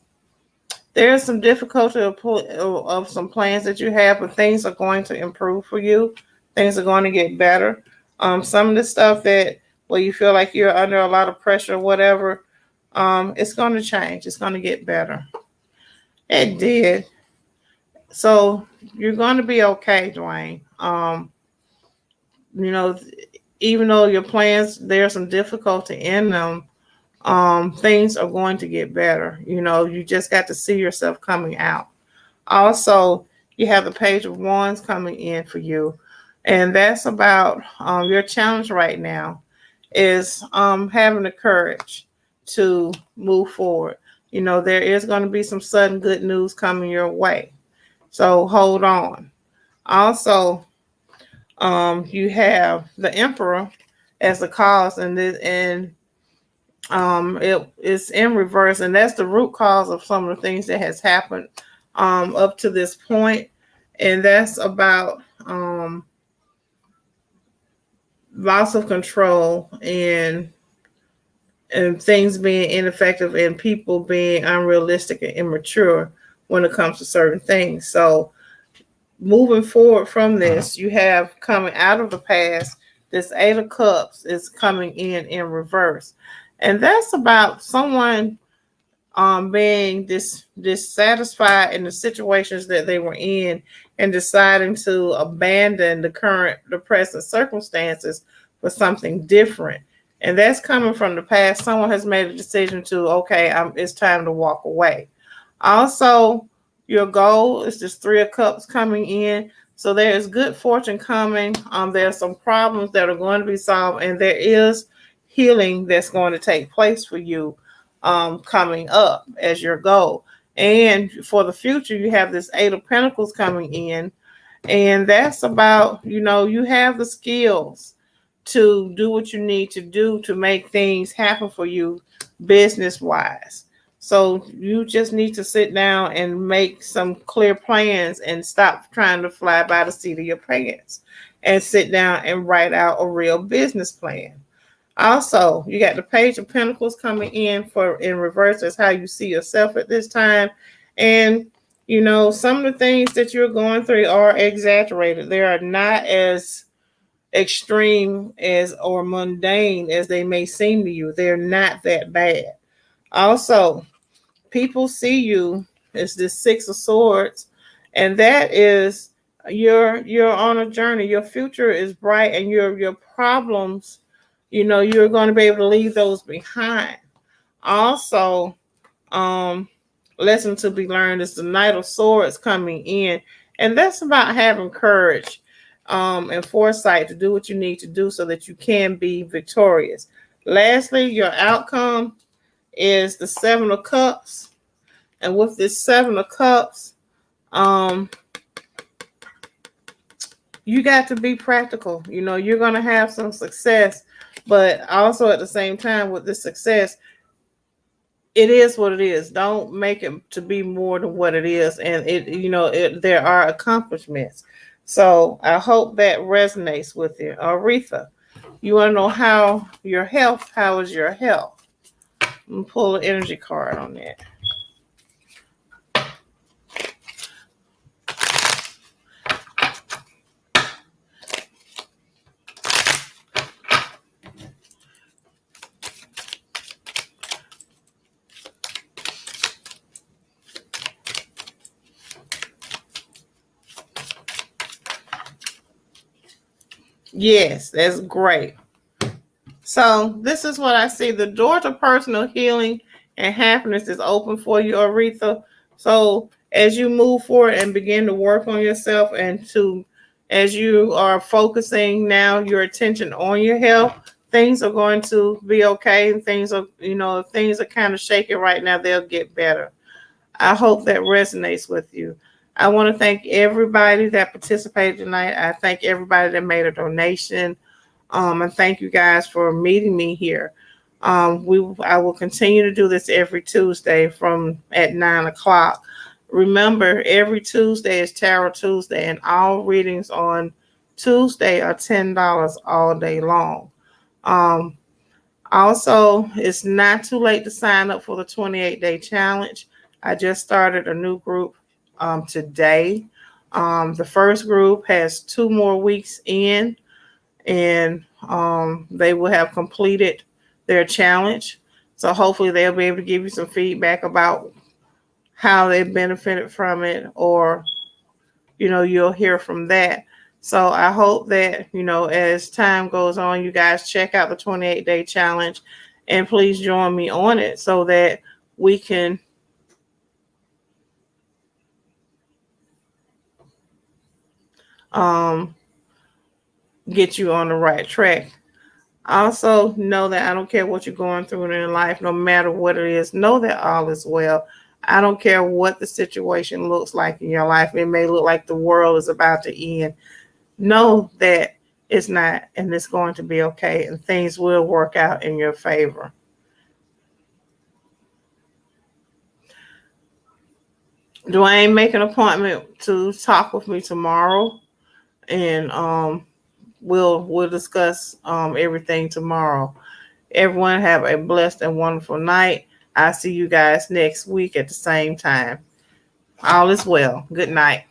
there's some difficulty of some plans that you have, but things are going to improve for you. Things are going to get better. Some of the stuff that where you feel like you're under a lot of pressure or whatever, it's going to change. It's going to get better. It did. So you're going to be okay, Dwayne. You know, even though your plans, there's some difficulty in them, things are going to get better. You know, you just got to see yourself coming out. Also, you have the Page of Wands coming in for you. And that's about your challenge right now is having the courage to move forward. You know, there is going to be some sudden good news coming your way. So hold on. Also, You have the Emperor as the cause, and it's in reverse, and that's the root cause of some of the things that has happened up to this point, and that's about loss of control and things being ineffective and people being unrealistic and immature when it comes to certain things. So moving forward from this, you have coming out of the past, this Eight of Cups is coming in reverse. And that's about someone being dissatisfied in the situations that they were in and deciding to abandon the present circumstances for something different. And that's coming from the past. Someone has made a decision to, okay, it's time to walk away. Also, your goal is this Three of Cups coming in. So there is good fortune coming. There are some problems that are going to be solved, and there is healing that's going to take place for you coming up as your goal. And for the future, you have this Eight of Pentacles coming in, and that's about, you have the skills to do what you need to do to make things happen for you business wise. So you just need to sit down and make some clear plans and stop trying to fly by the seat of your pants and sit down and write out a real business plan. Also, you got the Page of Pentacles coming in reverse as how you see yourself at this time. And, some of the things that you're going through are exaggerated. They are not as extreme or mundane as they may seem to you. They're not that bad. Also, people see you as this Six of Swords, and that is you're on a journey. Your future is bright, and your problems, you're going to be able to leave those behind. Also, lesson to be learned is the Knight of Swords coming in, and that's about having courage and foresight to do what you need to do so that you can be victorious. Lastly, your outcome is the Seven of Cups. And with this Seven of Cups, you got to be practical. You're going to have some success, but also at the same time with this success, it is what it is. Don't make it to be more than what it is. And there are accomplishments. So I hope that resonates with you. Aretha, you want to know how is your health? I'm going to pull an energy card on that. Yes, that's great. So this is what I see. The door to personal healing and happiness is open for you, Aretha. So as you move forward and begin to work on yourself as you are focusing now your attention on your health, things are going to be okay. And things are kind of shaky right now. They'll get better. I hope that resonates with you. I want to thank everybody that participated tonight. I thank everybody that made a donation. And thank you guys for meeting me here. I will continue to do this every Tuesday at 9:00. Remember, every Tuesday is Tarot Tuesday, and all readings on Tuesday are $10 all day long. Also, it's not too late to sign up for the 28-day challenge. I just started a new group today. The first group has 2 more weeks in, and they will have completed their challenge. So hopefully they'll be able to give you some feedback about how they benefited from it, or you'll hear from that. So I hope that as time goes on, you guys check out the 28-day challenge, and please join me on it so that we can get you on the right track. Also, know that I don't care what you're going through in life, no matter what it is, know that all is well. I don't care what the situation looks like in your life. It may look like the world is about to end. know that it's not, and it's going to be okay, and things will work out in your favor. Dwayne, make an appointment to talk with me tomorrow, and we'll discuss everything tomorrow. Everyone have a blessed and wonderful night. I'll see you guys next week at the same time. All is well. Good night.